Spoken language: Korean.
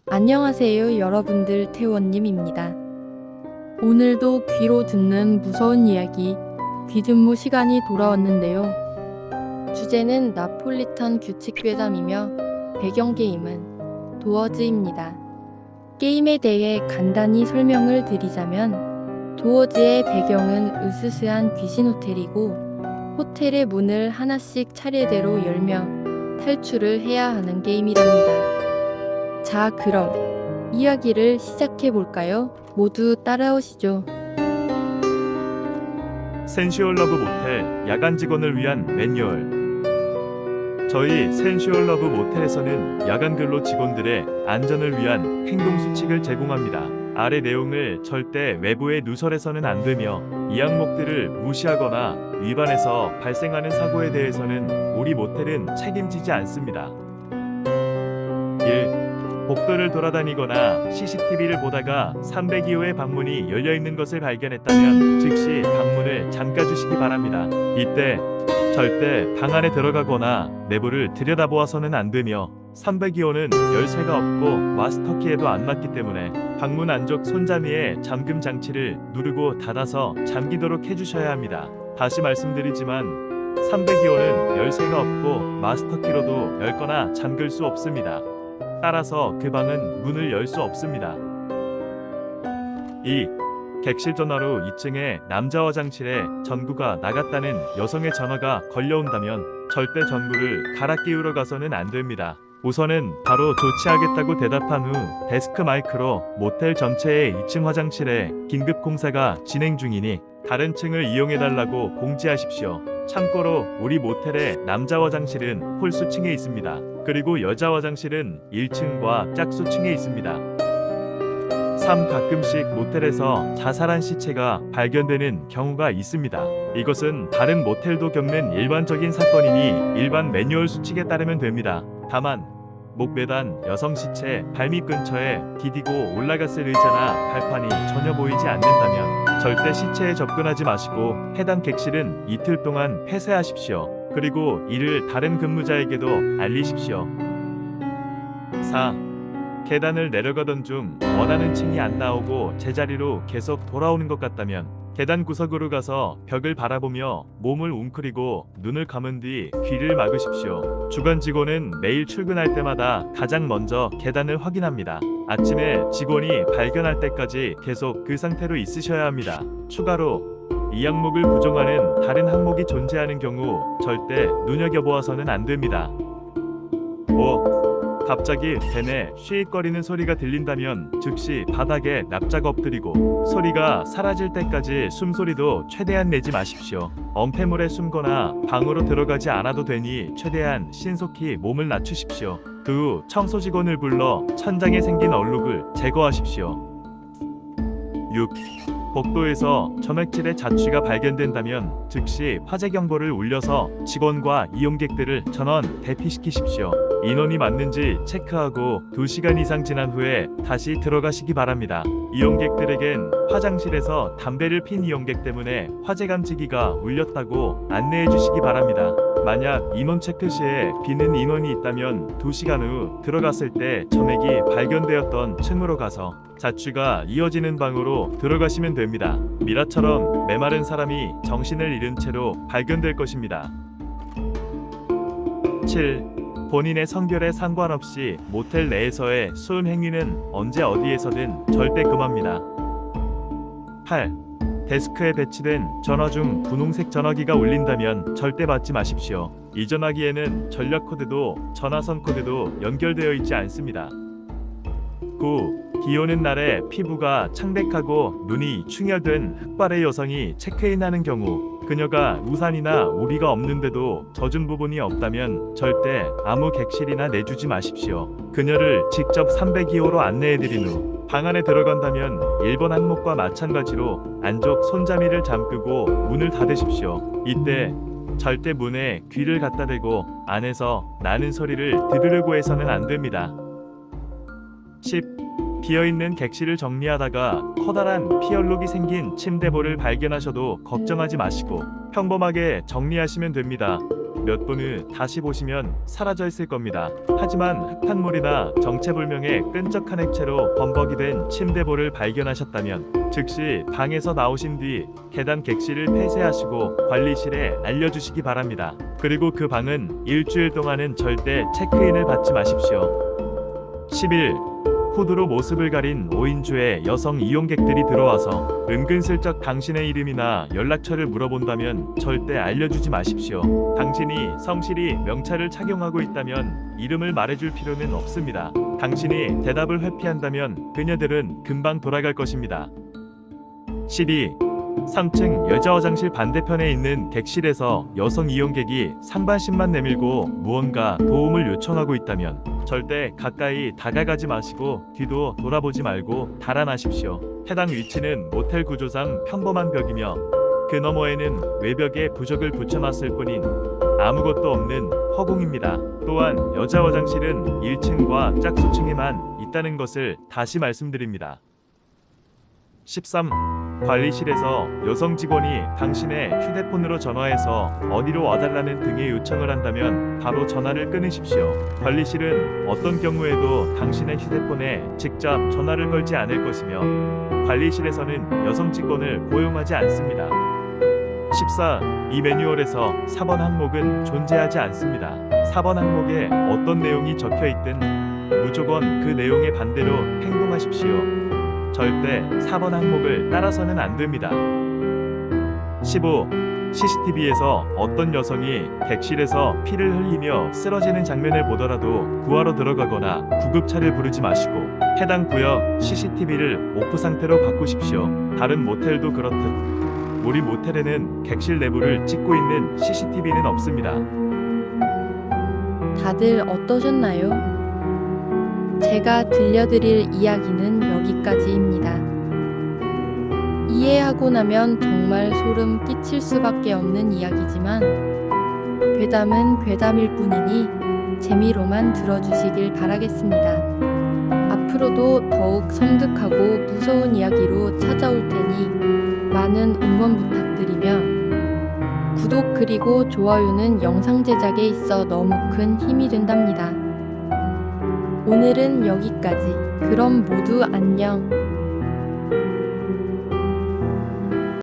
안녕하세요, 여러분들. 태원님입니다. 오늘도 귀로 듣는 무서운 이야기 귀준모 시간이 돌아왔는데요. 주제는 나폴리탄 규칙 괴담이며 배경 게임은 도어즈입니다. 게임에 대해 간단히 설명을 드리자면 도어즈의 배경은 으스스한 귀신 호텔이고 호텔의 문을 하나씩 차례대로 열며 탈출을 해야 하는 게임이랍니다. 자, 그럼 이야기를 시작해 볼까요? 모두 따라오시죠. 센슈얼 러브 모텔 야간 직원을 위한 매뉴얼. 저희 센슈얼 러브 모텔에서는 야간 근로 직원들의 안전을 위한 행동 수칙을 제공합니다. 아래 내용을 절대 외부에 누설해서는 안 되며 이 항목들을 무시하거나 위반해서 발생하는 사고에 대해서는 우리 모텔은 책임지지 않습니다. 1. 복도를 돌아다니거나 CCTV를 보다가 302호의 방문이 열려있는 것을 발견했다면 즉시 방문을 잠가주시기 바랍니다. 이때 절대 방 안에 들어가거나 내부를 들여다보아서는 안 되며 302호는 열쇠가 없고 마스터키에도 안 맞기 때문에 방문 안쪽 손잡이에 잠금 장치를 누르고 닫아서 잠기도록 해주셔야 합니다. 다시 말씀드리지만 302호는 열쇠가 없고 마스터키로도 열거나 잠글 수 없습니다. 따라서 그 방은 문을 열 수 없습니다. 2. 객실 전화로 2층에 남자 화장실에 전구가 나갔다는 여성의 전화가 걸려온다면 절대 전구를 갈아 끼우러 가서는 안 됩니다. 우선은 바로 조치하겠다고 대답한 후 데스크 마이크로 모텔 전체의 2층 화장실에 긴급 공사가 진행 중이니 다른 층을 이용해달라고 공지하십시오. 참고로 우리 모텔의 남자 화장실은 홀수층에 있습니다. 그리고 여자 화장실은 1층과 짝수층에 있습니다. 3. 가끔씩 모텔에서 자살한 시체가 발견되는 경우가 있습니다. 이것은 다른 모텔도 겪는 일반적인 사건이니 일반 매뉴얼 수칙에 따르면 됩니다. 다만 목매단 여성 시체 발밑 근처에 디디고 올라갔을 의자나 발판이 전혀 보이지 않는다면 절대 시체에 접근하지 마시고 해당 객실은 이틀 동안 폐쇄하십시오. 그리고 이를 다른 근무자에게도 알리십시오. 4. 계단을 내려가던 중 원하는 층이 안 나오고 제자리로 계속 돌아오는 것 같다면 계단 구석으로 가서 벽을 바라보며 몸을 웅크리고 눈을 감은 뒤 귀를 막으십시오. 주간 직원은 매일 출근할 때마다 가장 먼저 계단을 확인합니다. 아침에 직원이 발견할 때까지 계속 그 상태로 있으셔야 합니다. 추가로 이 항목을 부정하는 다른 항목이 존재하는 경우 절대 눈여겨보아서는 안 됩니다. 5. 갑자기 벤에 쉬익거리는 소리가 들린다면 즉시 바닥에 납작 엎드리고 소리가 사라질 때까지 숨소리도 최대한 내지 마십시오. 엄폐물에 숨거나 방으로 들어가지 않아도 되니 최대한 신속히 몸을 낮추십시오. 그 후 청소 직원을 불러 천장에 생긴 얼룩을 제거하십시오. 6. 복도에서 점액질의 자취가 발견된다면 즉시 화재 경보를 울려서 직원과 이용객들을 전원 대피시키십시오. 인원이 맞는지 체크하고 2시간 이상 지난 후에 다시 들어가시기 바랍니다. 이용객들에겐 화장실에서 담배를 핀 이용객 때문에 화재 감지기가 울렸다고 안내해 주시기 바랍니다. 만약 인원 체크 시에 비는 인원이 있다면 2시간 후 들어갔을 때 점액이 발견되었던 층으로 가서 자취가 이어지는 방으로 들어가시면 됩니다. 미라처럼 메마른 사람이 정신을 잃은 채로 발견될 것입니다. 7. 본인의 성별에 상관없이 모텔 내에서의 수은 행위는 언제 어디에서든 절대 금합니다. 8. 데스크에 배치된 전화 중 분홍색 전화기가 울린다면 절대 받지 마십시오. 이 전화기에는 전력 코드도 전화선 코드도 연결되어 있지 않습니다. 9. 비 오는 날에 피부가 창백하고 눈이 충혈된 흑발의 여성이 체크인하는 경우 그녀가 우산이나 우비가 없는데도 젖은 부분이 없다면 절대 아무 객실이나 내주지 마십시오. 그녀를 직접 302호로 안내해드린 후 방 안에 들어간다면 1번 항목과 마찬가지로 안쪽 손잡이를 잠그고 문을 닫으십시오. 이때 절대 문에 귀를 갖다 대고 안에서 나는 소리를 들으려고 해서는 안 됩니다. 10. 비어있는 객실을 정리하다가 커다란 피얼록이 생긴 침대볼을 발견하셔도 걱정하지 마시고 평범하게 정리하시면 됩니다. 몇 분 후 다시 보시면 사라져 있을 겁니다. 하지만 흙탕물이나 정체불명의 끈적한 액체로 범벅이 된 침대볼을 발견하셨다면 즉시 방에서 나오신 뒤 계단 객실을 폐쇄하시고 관리실에 알려주시기 바랍니다. 그리고 그 방은 일주일 동안은 절대 체크인을 받지 마십시오. 10일 후드로 모습을 가린 5인조의 여성 이용객들이 들어와서 은근슬쩍 당신의 이름이나 연락처를 물어본다면 절대 알려주지 마십시오. 당신이 성실히 명찰을 착용하고 있다면 이름을 말해줄 필요는 없습니다. 당신이 대답을 회피한다면 그녀들은 금방 돌아갈 것입니다. 12. 3층 여자 화장실 반대편에 있는 객실에서 여성 이용객이 상반신만 내밀고 무언가 도움을 요청하고 있다면 절대 가까이 다가가지 마시고 뒤도 돌아보지 말고 달아나십시오. 해당 위치는 모텔 구조상 평범한 벽이며 그 너머에는 외벽에 부적을 붙여놨을 뿐인 아무것도 없는 허공입니다. 또한 여자 화장실은 1층과 짝수층에만 있다는 것을 다시 말씀드립니다. 13. 관리실에서 여성 직원이 당신의 휴대폰으로 전화해서 어디로 와달라는 등의 요청을 한다면 바로 전화를 끊으십시오. 관리실은 어떤 경우에도 당신의 휴대폰에 직접 전화를 걸지 않을 것이며 관리실에서는 여성 직원을 고용하지 않습니다. 14. 이 매뉴얼에서 4번 항목은 존재하지 않습니다. 4번 항목에 어떤 내용이 적혀 있든 무조건 그 내용의 반대로 행동하십시오. 절대 4번 항목을 따라서는 안 됩니다. 15. CCTV에서 어떤 여성이 객실에서 피를 흘리며 쓰러지는 장면을 보더라도 구하러 들어가거나 구급차를 부르지 마시고 해당 구역 CCTV를 오프 상태로 바꾸십시오. 다른 모텔도 그렇듯 우리 모텔에는 객실 내부를 찍고 있는 CCTV는 없습니다. 다들 어떠셨나요? 제가 들려드릴 이야기는 여기까지입니다. 이해하고 나면 정말 소름 끼칠 수밖에 없는 이야기지만 괴담은 괴담일 뿐이니 재미로만 들어주시길 바라겠습니다. 앞으로도 더욱 섬뜩하고 무서운 이야기로 찾아올 테니 많은 응원 부탁드리며 구독 그리고 좋아요는 영상 제작에 있어 너무 큰 힘이 된답니다. 오늘은 여기까지. 그럼 모두 안녕.